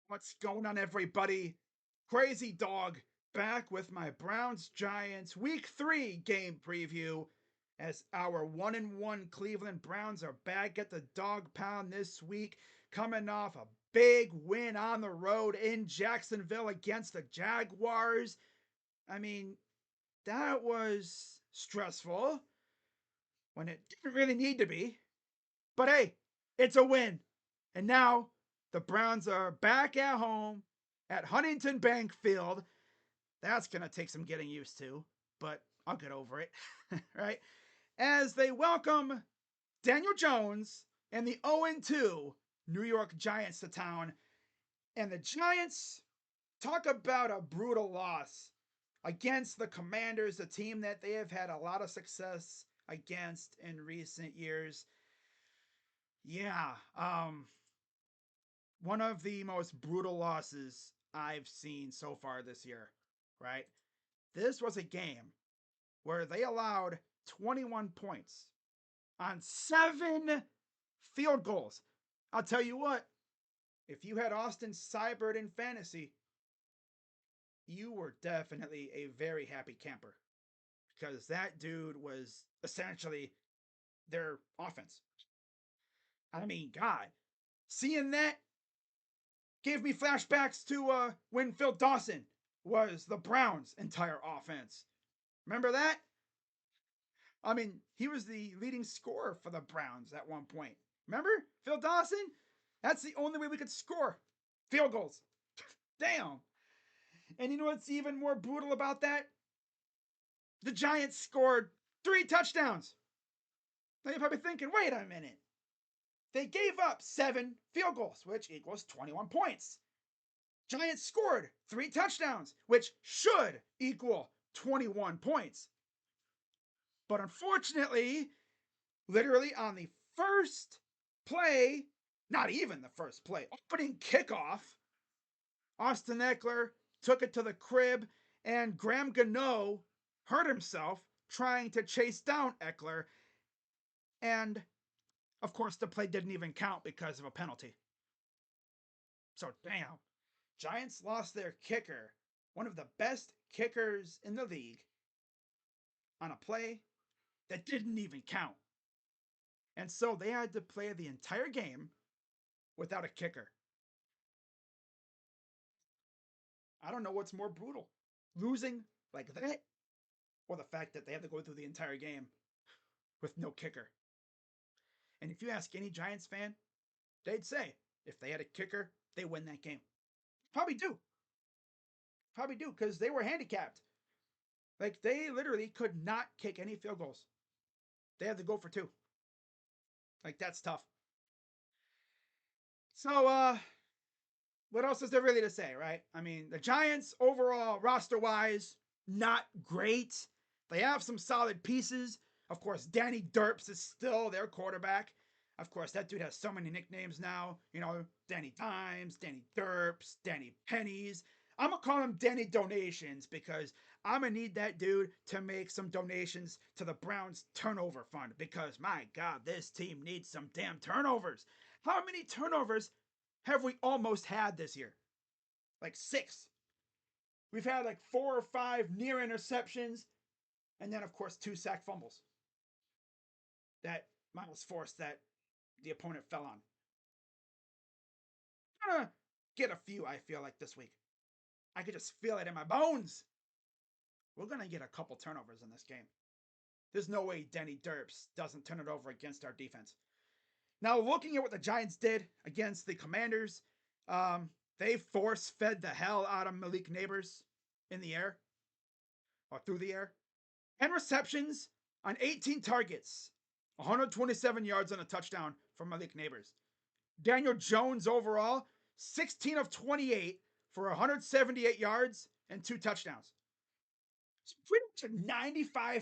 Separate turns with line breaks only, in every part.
What's going on, everybody? Crazy Dog back with my Browns Giants Week 3 game preview as our 1-1 Cleveland Browns are back at the dog pound this week, coming off a big win on the road in Jacksonville against the Jaguars. I mean, that was stressful when it didn't really need to be. But hey, it's a win. And now the Browns are back at home at Huntington Bank Field. That's going to take some getting used to, but I'll get over it, right? As they welcome Daniel Jones and the 0-2 New York Giants to town. And the Giants, talk about a brutal loss against the Commanders, a team that they have had a lot of success against in recent years. Yeah, one of the most brutal losses I've seen so far this year, right? This was a game where they allowed 21 points on 7 field goals. I'll tell you what, if you had Austin Seibert in fantasy, you were definitely a very happy camper because that dude was essentially their offense. I mean, God, seeing that gave me flashbacks to when Phil Dawson was the Browns' entire offense. Remember that? I mean, he was the leading scorer for the Browns at one point. Remember Phil Dawson? That's the only way we could score field goals. Damn. And you know what's even more brutal about that? The Giants scored 3 touchdowns. Now you're probably thinking, wait a minute. They gave up 7 field goals, which equals 21 points. Giants scored 3 touchdowns, which should equal 21 points. But unfortunately, literally on the first play, not even the first play, opening kickoff, Austin Eckler took it to the crib, and Graham Gano hurt himself trying to chase down Eckler. And of course, the play didn't even count because of a penalty. So, damn. Giants lost their kicker, one of the best kickers in the league, on a play that didn't even count. And so they had to play the entire game without a kicker. I don't know what's more brutal, losing like that or the fact that they have to go through the entire game with no kicker. And if you ask any Giants fan, they'd say if they had a kicker, they win that game. Probably do. Probably do because they were handicapped. Like they literally could not kick any field goals. They had to go for 2. Like that's tough. So what else is there really to say, right? I mean, the Giants overall roster wise, not great. They have some solid pieces. Of course, Danny Derps is still their quarterback. Of course, that dude has so many nicknames now. You know, Danny Dimes, Danny Derps, Danny Pennies. I'm gonna call him Danny Donations because I'm gonna need that dude to make some donations to the Browns turnover fund because my God, this team needs some damn turnovers. How many turnovers have we almost had this year? Like 6. We've had like 4 or 5 near interceptions, and then of course 2 sack fumbles that Miles forced that the opponent fell on. I'm gonna get a few, I feel like, this week. I could just feel it in my bones. We're gonna get a couple turnovers in this game. There's no way Denny Derps doesn't turn it over against our defense. Now, looking at what the Giants did against the Commanders, they force fed the hell out of Malik Neighbors in the air or through the air. 10 receptions on 18 targets, 127 yards on a touchdown from Malik Neighbors. Daniel Jones overall, 16 of 28 for 178 yards and 2 touchdowns. So pretty much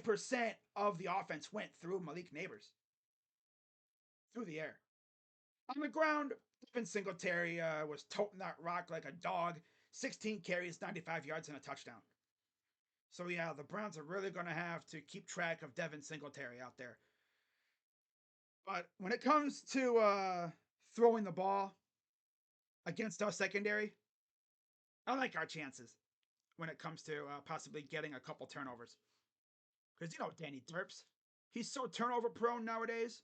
95% of the offense went through Malik Neighbors through the air. On the ground, Devin Singletary was toting that rock like a dog. 16 carries, 95 yards, and a touchdown. So yeah, the Browns are really going to have to keep track of Devin Singletary out there. But when it comes to throwing the ball, against our secondary, I like our chances when it comes to possibly getting a couple turnovers. Because you know Danny Derps, he's so turnover prone nowadays,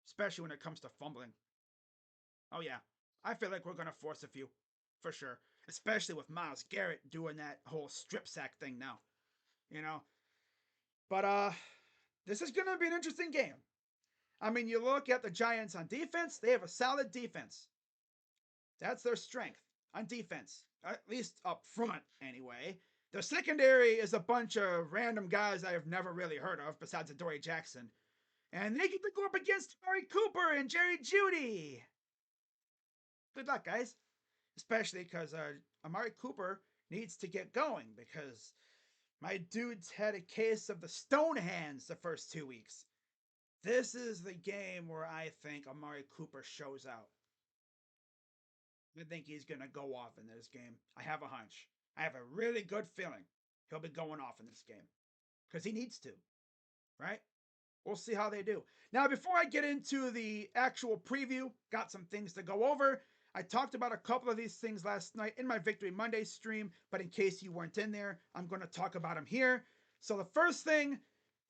especially when it comes to fumbling. Oh yeah, I feel like we're gonna force a few, for sure. Especially with Myles Garrett doing that whole strip sack thing now, you know. But this is gonna be an interesting game. I mean, you look at the Giants on defense; they have a solid defense. That's their strength on defense, at least up front, anyway. The secondary is a bunch of random guys I have never really heard of, besides Adoree Jackson. And they get to go up against Amari Cooper and Jerry Jeudy. Good luck, guys. Especially because Amari Cooper needs to get going because my dude's had a case of the stone hands the first 2 weeks. This is the game where I think Amari Cooper shows out. I think he's going to go off in this game. I have a hunch. I have a really good feeling he'll be going off in this game because he needs to, right? We'll see how they do. Now, before I get into the actual preview, got some things to go over. I talked about a couple of these things last night in my Victory Monday stream, but in case you weren't in there, I'm going to talk about them here. So, the first thing,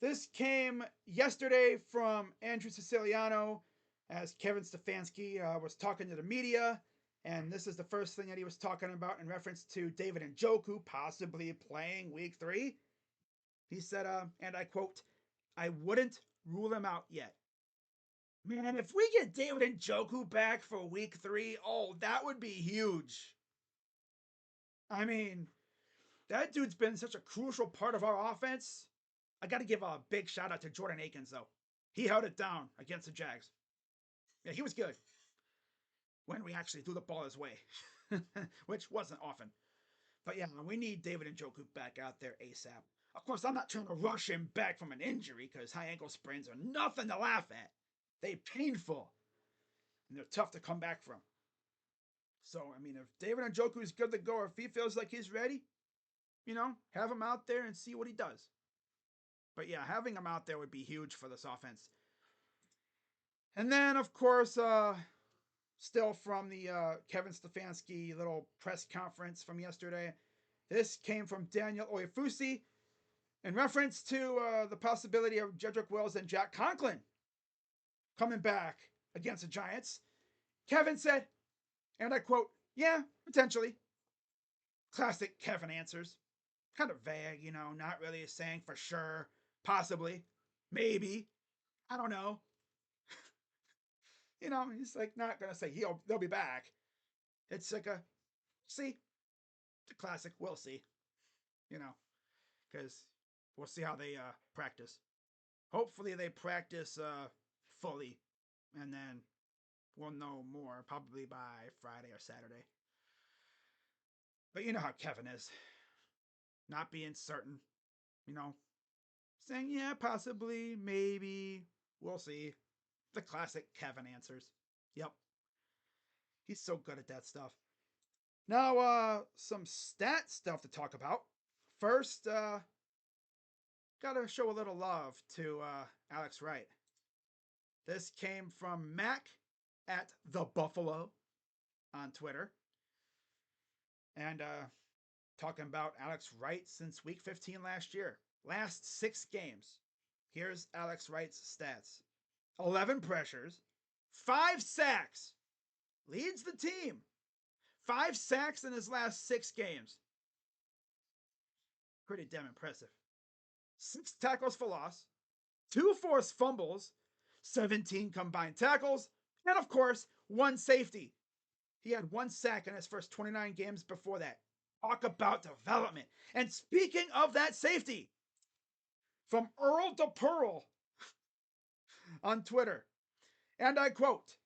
this came yesterday from Andrew Siciliano as Kevin Stefanski was talking to the media. And this is the first thing that he was talking about in reference to David Njoku possibly playing week 3. He said, and I quote, I wouldn't rule him out yet. Man, if we get David Njoku back for week 3, oh, that would be huge. I mean, that dude's been such a crucial part of our offense. I got to give a big shout out to Jordan Akins, though. He held it down against the Jags. Yeah, he was good when we actually threw the ball his way, which wasn't often. But yeah, we need David Njoku back out there ASAP. Of course, I'm not trying to rush him back from an injury because high ankle sprains are nothing to laugh at. They're painful and they're tough to come back from. So, I mean, if David Njoku is good to go, or if he feels like he's ready, have him out there and see what he does. But yeah, having him out there would be huge for this offense. And then, of course, still from the Kevin Stefanski little press conference from yesterday, this came from Daniel Oyefusi in reference to the possibility of Jedrick Wills and Jack Conklin coming back against the Giants. Kevin said, and I quote, yeah, potentially. Classic Kevin answers. Kind of vague, not really saying for sure. Possibly. Maybe. I don't know. He's like not going to say they'll be back. It's like see. The classic, we'll see. Because we'll see how they practice. Hopefully they practice fully. And then we'll know more probably by Friday or Saturday. But you know how Kevin is. Not being certain, saying, yeah, possibly, maybe, we'll see. The classic Kevin answers. Yep. He's so good at that stuff. Now, some stat stuff to talk about. First, gotta show a little love to Alex Wright. This came from Mac at the Buffalo on Twitter. And talking about Alex Wright since week 15 last year. Last 6 games. Here's Alex Wright's stats. 11 pressures, 5 sacks. Leads the team. 5 sacks in his last 6 games. Pretty damn impressive. 6 tackles for loss, 2 forced fumbles, 17 combined tackles, and of course, 1 safety. He had 1 sack in his first 29 games before that. Talk about development. And speaking of that safety, from Earl to Pearl on Twitter, and I quote,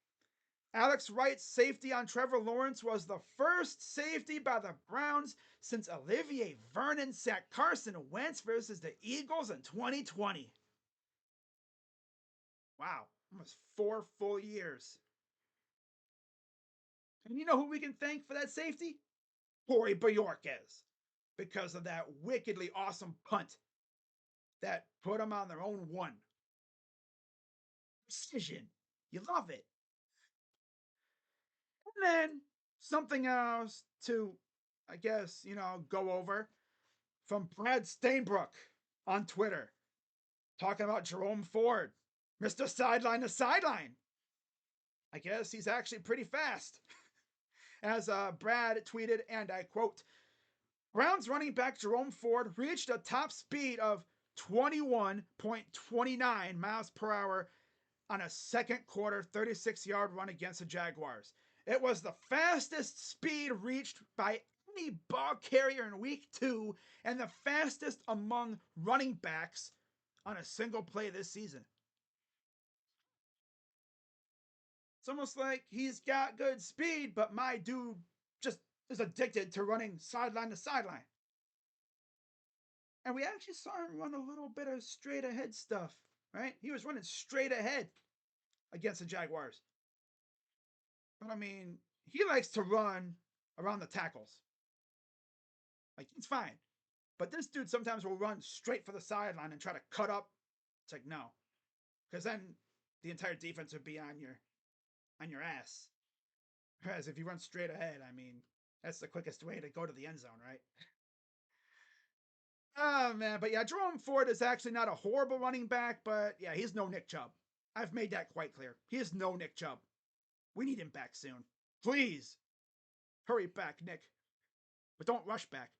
Alex Wright's safety on Trevor Lawrence was the first safety by the Browns since Olivier Vernon sacked Carson Wentz versus the Eagles in 2020. Wow, almost 4 full years. And you know who we can thank for that safety? Corey Bojorquez, because of that wickedly awesome punt that put them on their own 1. Precision. You love it. And then Something else to, I guess, go over from Brad Stainbrook on Twitter talking about Jerome Ford, Mr. Sideline to Sideline. I guess he's actually pretty fast. As Brad tweeted, and I quote, Browns running back Jerome Ford reached a top speed of 21.29 miles per hour on a second quarter 36-yard run against the Jaguars. It was the fastest speed reached by any ball carrier in week 2 and the fastest among running backs on a single play this season. It's almost like he's got good speed, but my dude just is addicted to running sideline to sideline. And we actually saw him run a little bit of straight ahead stuff, right? He was running straight ahead against the Jaguars. But I mean, he likes to run around the tackles. Like, it's fine. But this dude sometimes will run straight for the sideline and try to cut up. It's like, no. Because then the entire defense would be on your ass. Whereas if you run straight ahead, I mean, that's the quickest way to go to the end zone, right? Oh man, but yeah, Jerome Ford is actually not a horrible running back, but yeah, he's no Nick Chubb. I've made that quite clear. He is no Nick Chubb. We need him back soon. Please. Hurry back, Nick. But don't rush back.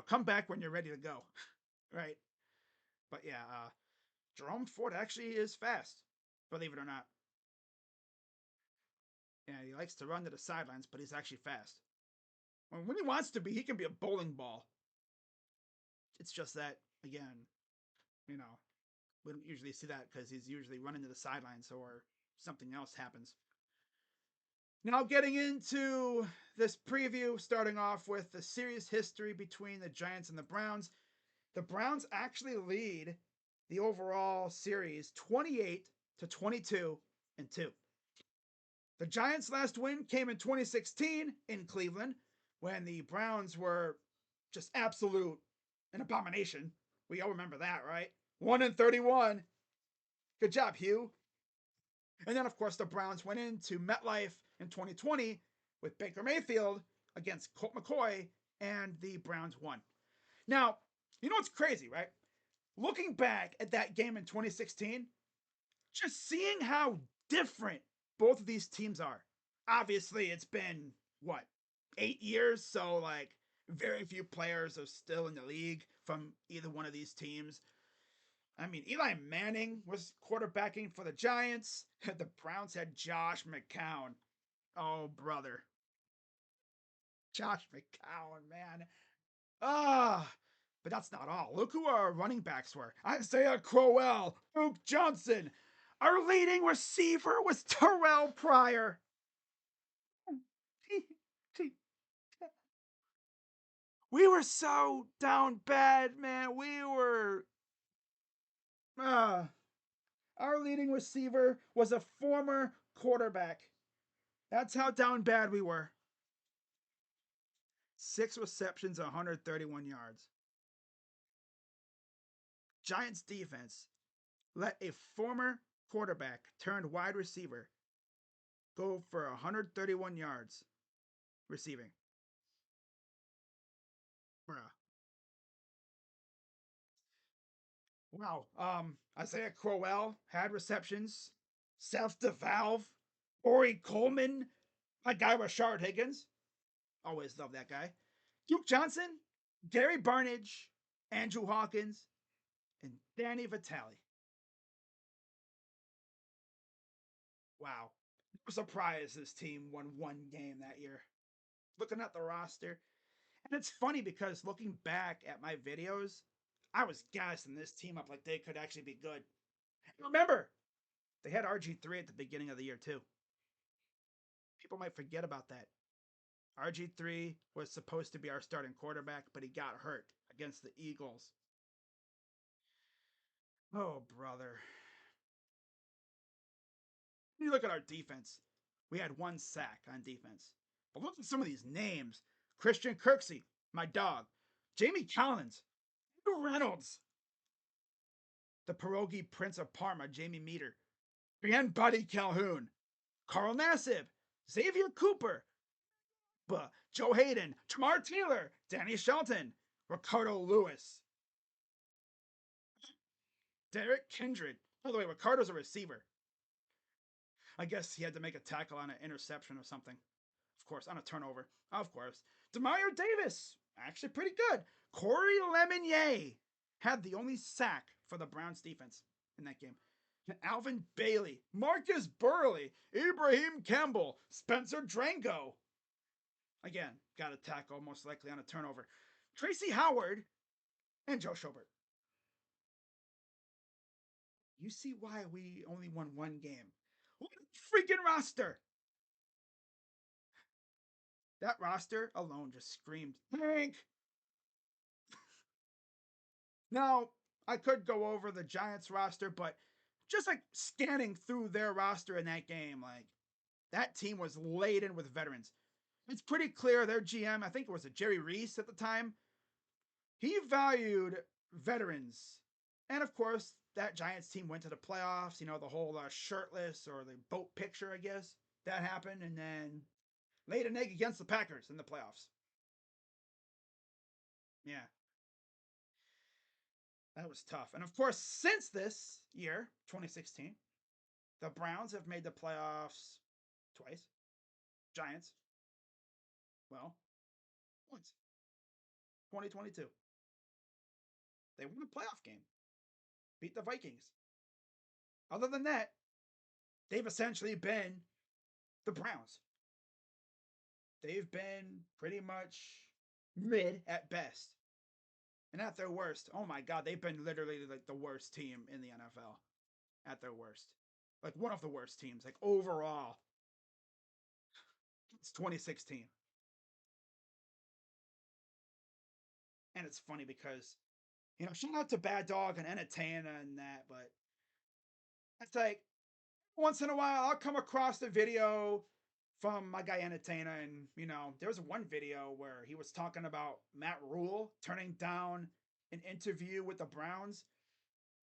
Come back when you're ready to go. Right? But yeah, Jerome Ford actually is fast, believe it or not. Yeah, he likes to run to the sidelines, but he's actually fast. When he wants to be, he can be a bowling ball. It's just that, again, you know, we don't usually see that because he's usually running to the sidelines or something else happens. Now, getting into this preview, starting off with the series history between the Giants and the Browns. The Browns actually lead the overall series 28-22 and 2. The Giants' last win came in 2016 in Cleveland when the Browns were just absolute an abomination. We all remember that, right? 1-31. Good job, Hugh. And then, of course, the Browns went into MetLife in 2020 with Baker Mayfield against Colt McCoy, and the Browns won. Now, you know what's crazy, right? Looking back at that game in 2016, just seeing how different both of these teams are. Obviously, it's been, what, 8 years? So, like, very few players are still in the league from either one of these teams. I mean, Eli Manning was quarterbacking for the Giants. The Browns had Josh McCown. Oh, brother. Josh McCown, man. Ah, but that's not all. Look who our running backs were. Isaiah Crowell, Duke Johnson. Our leading receiver was Terrell Pryor. We were so down bad, man. We were. Our leading receiver was a former quarterback. That's how down bad we were. 6 receptions, 131 yards. Giants defense let a former quarterback turned wide receiver go for 131 yards receiving. Bruh. Wow. Isaiah Crowell had receptions. Seth DeValve, Ori Coleman, my guy Rashard Higgins. Always love that guy. Duke Johnson, Gary Barnidge, Andrew Hawkins, and Danny Vitale. Wow. I'm surprised this team won one game that year. Looking at the roster. And it's funny because looking back at my videos, I was gassing this team up like they could actually be good. And remember, they had RG3 at the beginning of the year, too. People might forget about that. RG3 was supposed to be our starting quarterback, but he got hurt against the Eagles. Oh, brother. You look at our defense. We had 1 sack on defense. But look at some of these names. Christian Kirksey, my dog. Jamie Collins. Andrew Reynolds. The Pierogi Prince of Parma, Jamie Meter. Brian Buddy Calhoun. Carl Nassib. Xavier Cooper. Chapa, Joe Hayden, Tamar Taylor, Danny Shelton, Ricardo Lewis, Derek Kindred. By the way, Ricardo's a receiver. I guess he had to make a tackle on an interception or something. Of course, on a turnover. Of course. Demario Davis, actually pretty good. Corey Lemonnier had the only sack for the Browns defense in that game. Alvin Bailey, Marcus Burley, Ibrahim Campbell, Spencer Drango. Again, got a tackle, most likely on a turnover. Tracy Howard and Joe Schobert. You see why we only won one game. What a freaking roster! That roster alone just screamed, Tank! Now, I could go over the Giants roster, but just like scanning through their roster in that game, like that team was laden with veterans. It's pretty clear their GM, I think it was a Jerry Reese at the time, he valued veterans. And of course, that Giants team went to the playoffs, you know, the whole shirtless or the boat picture, I guess. That happened, and then laid an egg against the Packers in the playoffs. Yeah, that was tough. And of course, since this year, 2016, the Browns have made the playoffs twice. Giants, well, once. 2022. They won a playoff game, beat the Vikings. Other than that, they've essentially been the Browns. They've been pretty much mid at best. And at their worst, oh my God, they've been literally like the worst team in the NFL. At their worst. Like one of the worst teams, like overall. It's 2016. And it's funny because, you know, shout out to Bad Dog and Entertainer and that, but it's like once in a while I'll come across the video from my guy Entertainer, and you know, there was one video where he was talking about Matt Rule turning down an interview with the Browns,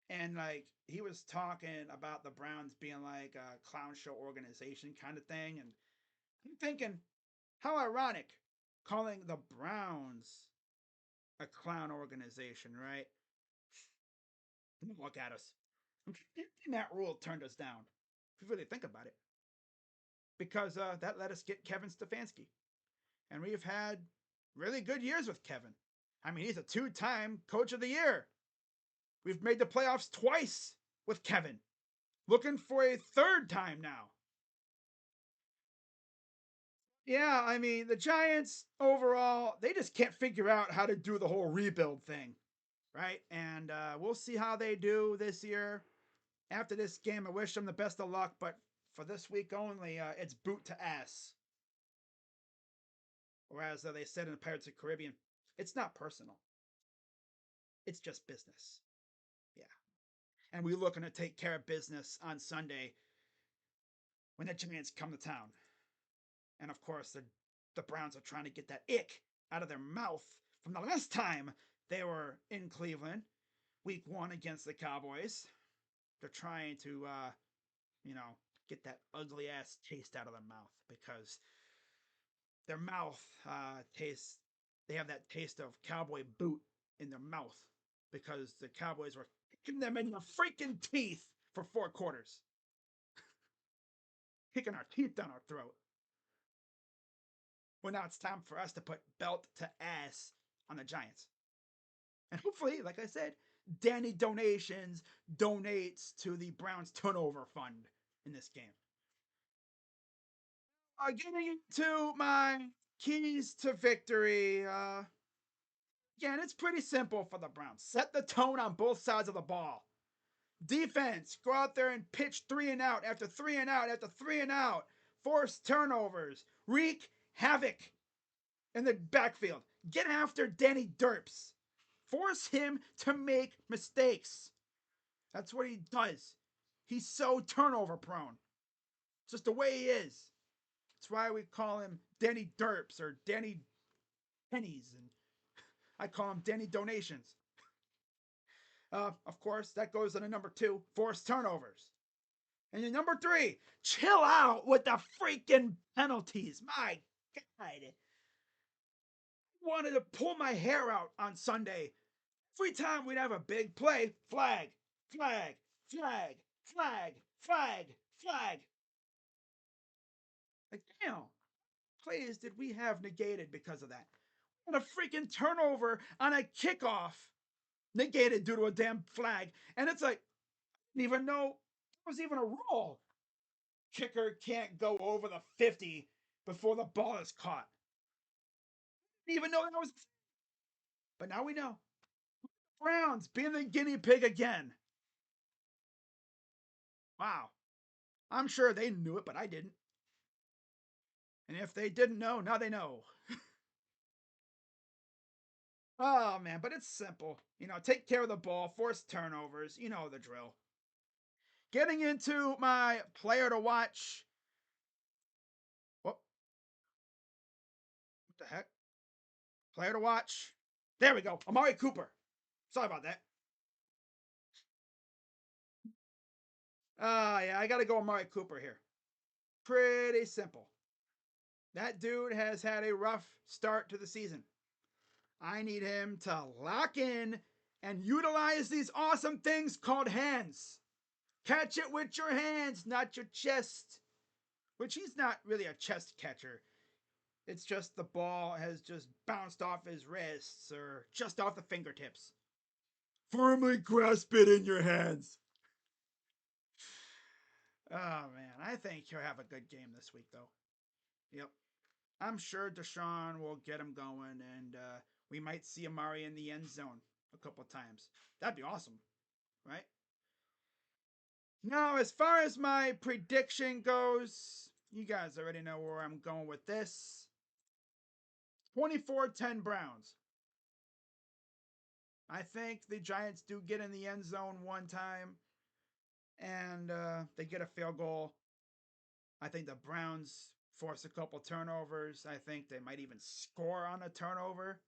and like he was talking about the Browns being like a clown show organization kind of thing, and I'm thinking, how ironic calling the Browns a clown organization, right? Look at us. Matt Rule turned us down. If you really think about it, because that let us get Kevin Stefanski. And we've had really good years with Kevin. I mean, he's a 2-time coach of the year. We've made the playoffs twice with Kevin. Looking for a third time now. Yeah, I mean, the Giants overall, they just can't figure out how to do the whole rebuild thing, right? And we'll see how they do this year. After this game, I wish them the best of luck, but for this week only, it's boot to ass. Or as they said in the Pirates of the Caribbean, it's not personal. It's just business. Yeah. And we're looking to take care of business on Sunday when the Giants come to town. And of course, the Browns are trying to get that ick out of their mouth from the last time they were in Cleveland, week 1 against the Cowboys. They're trying to, you know, get that ugly ass taste out of their mouth because their mouth tastes, they have that taste of cowboy boot in their mouth because the Cowboys were kicking them in the freaking teeth for 4 quarters. Kicking our teeth down our throat. Well, now it's time for us to put belt to ass on the Giants. And hopefully, like I said, Danny Donations donates to the Browns turnover fund in this game. Getting into my keys to victory. Again, it's pretty simple for the Browns. Set the tone on both sides of the ball. Defense, go out there and pitch 3 and out after 3 and out after 3 and out. Force turnovers. Wreak havoc in the backfield. Get after Danny Derps. Force him to make mistakes. That's what he does. He's so turnover prone. It's just the way he is. That's why we call him Danny Derps or Danny Pennies, and I call him Danny Donations. Of course, that goes into number 2, force turnovers. And your number 3, chill out with the freaking penalties. My God. wanted to pull my hair out on Sunday. Every time we'd have a big play, flag, flag, flag, flag, flag, flag. Like, damn, plays did we have negated because of that? And a freaking turnover on a kickoff negated due to a damn flag. And it's like, I didn't even know there was even a rule. Kicker can't go over the 50 before the ball is caught. Didn't even know that was. But now we know. Browns being the guinea pig again. Wow. I'm sure they knew it, but I didn't. And if they didn't know, now they know. Oh man, but it's simple. Take care of the ball, force turnovers. You know the drill. Getting into my player to watch. What the heck? Player to watch. There we go. Amari Cooper. Sorry about that. Yeah, I got to go Amari Cooper here. Pretty simple. That dude has had a rough start to the season. I need him to lock in and utilize these awesome things called hands. Catch it with your hands, not your chest. Which he's not really a chest catcher. It's just the ball has just bounced off his wrists or just off the fingertips. Firmly grasp it in your hands. Oh man, I think he'll have a good game this week though. Yep. I'm sure Deshaun will get him going, and we might see Amari in the end zone a couple times. That'd be awesome, right? Now, as far as my prediction goes, you guys already know where I'm going with this. 24-10 Browns. I think the Giants do get in the end zone one time, and they get a field goal. I think the Browns force a couple turnovers. I think they might even score on a turnover.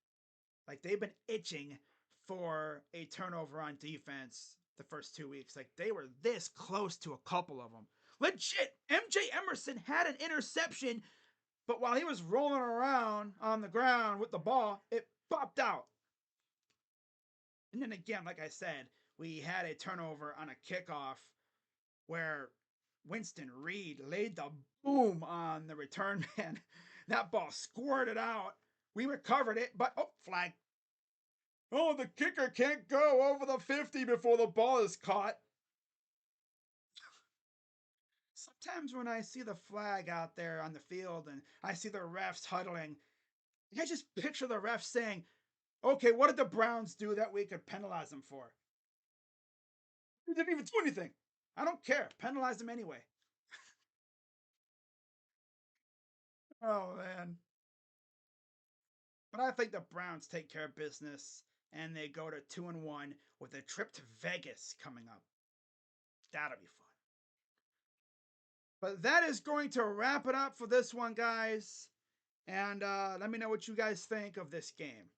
Like, they've been itching for a turnover on defense the first 2 weeks. Like, they were this close to a couple of them. Legit, MJ Emerson had an interception, but while he was rolling around on the ground with the ball, it popped out. And then again, like I said, we had a turnover on a kickoff where Winston Reed laid the boom on the return man. That ball squirted out. We recovered it, but flag. Oh, the kicker can't go over the 50 before the ball is caught. Sometimes when I see the flag out there on the field and I see the refs huddling, I just picture the refs saying, okay, what did the Browns do that we could penalize them for? They didn't even do anything. I don't care. Penalize them anyway. Oh, man. But I think the Browns take care of business and they go to 2-1 with a trip to Vegas coming up. That'll be fun. But that is going to wrap it up for this one, guys. And let me know what you guys think of this game.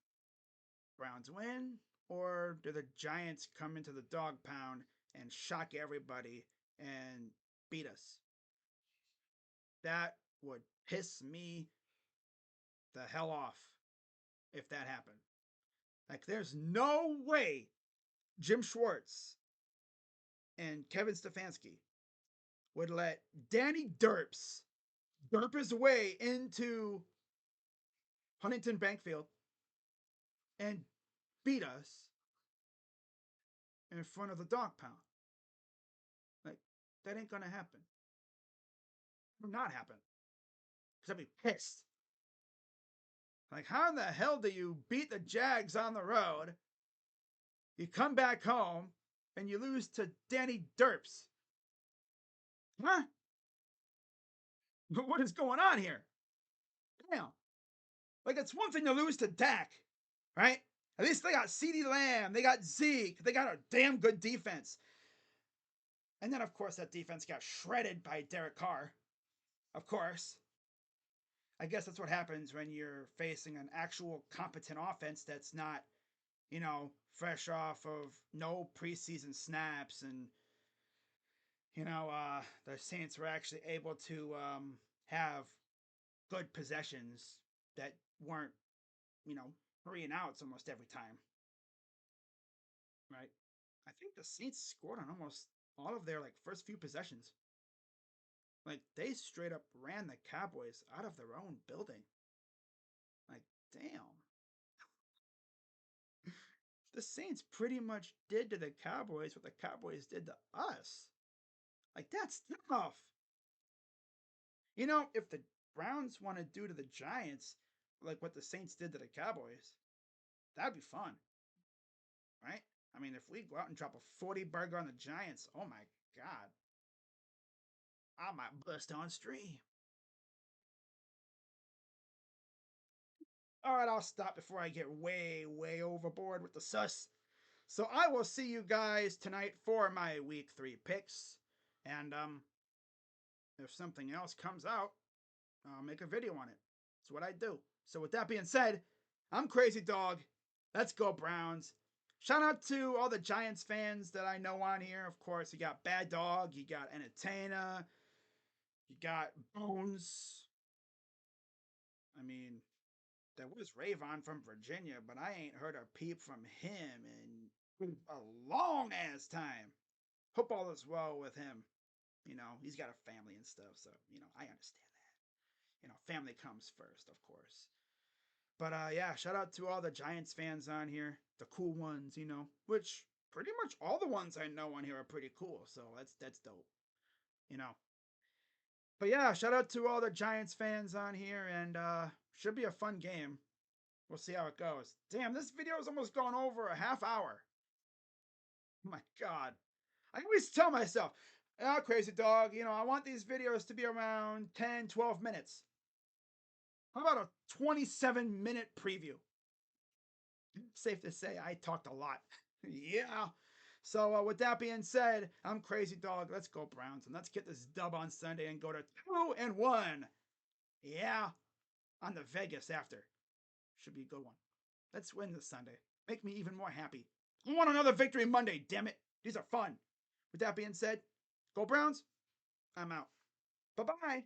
Browns win, or do the Giants come into the dog pound and shock everybody and beat us? That would piss me the hell off if that happened. Like, there's no way Jim Schwartz and Kevin Stefanski would let Danny Derps derp his way into Huntington Bank Field and beat us in front of the dog pound. Like, that ain't gonna happen. It will not happen. Because I'd be pissed. Like, how in the hell do you beat the Jags on the road? You come back home and you lose to Danny Derps. Huh? What is going on here? Damn. Like, it's one thing to lose to Dak, right? At least they got CeeDee Lamb, they got Zeke, they got a damn good defense. And then, of course, that defense got shredded by Derek Carr. Of course. I guess that's what happens when you're facing an actual competent offense that's not, fresh off of no preseason snaps. And, the Saints were actually able to have good possessions that weren't you know, 3 and outs almost every time, right? I think the Saints scored on almost all of their like first few possessions. Like they straight up ran the Cowboys out of their own building. Like, damn. The Saints pretty much did to the Cowboys what the Cowboys did to us. Like, that's tough. If the Browns want to do to the Giants like what the Saints did to the Cowboys, that'd be fun, right? I mean, if we go out and drop a 40 burger on the Giants, oh my God, I might bust on stream. All right, I'll stop before I get way, way overboard with the sus. So I will see you guys tonight for my week 3 picks. And if something else comes out, I'll make a video on it. That's what I do. So with that being said, I'm Crazy Dog. Let's go Browns. Shout out to all the Giants fans that I know on here. Of course, you got Bad Dog, you got Entertainer, you got Bones. I mean, there was Ravon from Virginia, but I ain't heard a peep from him in a long ass time. Hope all is well with him. He's got a family and stuff, so I understand that. Family comes first, of course. But yeah, shout out to all the Giants fans on here, the cool ones, which pretty much all the ones I know on here are pretty cool. So that's dope, you know. But yeah, shout out to all the Giants fans on here, and should be a fun game. We'll see how it goes. Damn, this video is almost gone over a half hour. Oh my God. I always tell myself, oh, Crazy Dog, I want these videos to be around 10, 12 minutes. How about a 27-minute preview? Safe to say, I talked a lot. Yeah. So, with that being said, I'm Crazy Dog. Let's go Browns and let's get this dub on Sunday and go to 2-1. Yeah. On the Vegas after. Should be a good one. Let's win this Sunday. Make me even more happy. I want another victory Monday, damn it. These are fun. With that being said, go Browns. I'm out. Bye bye.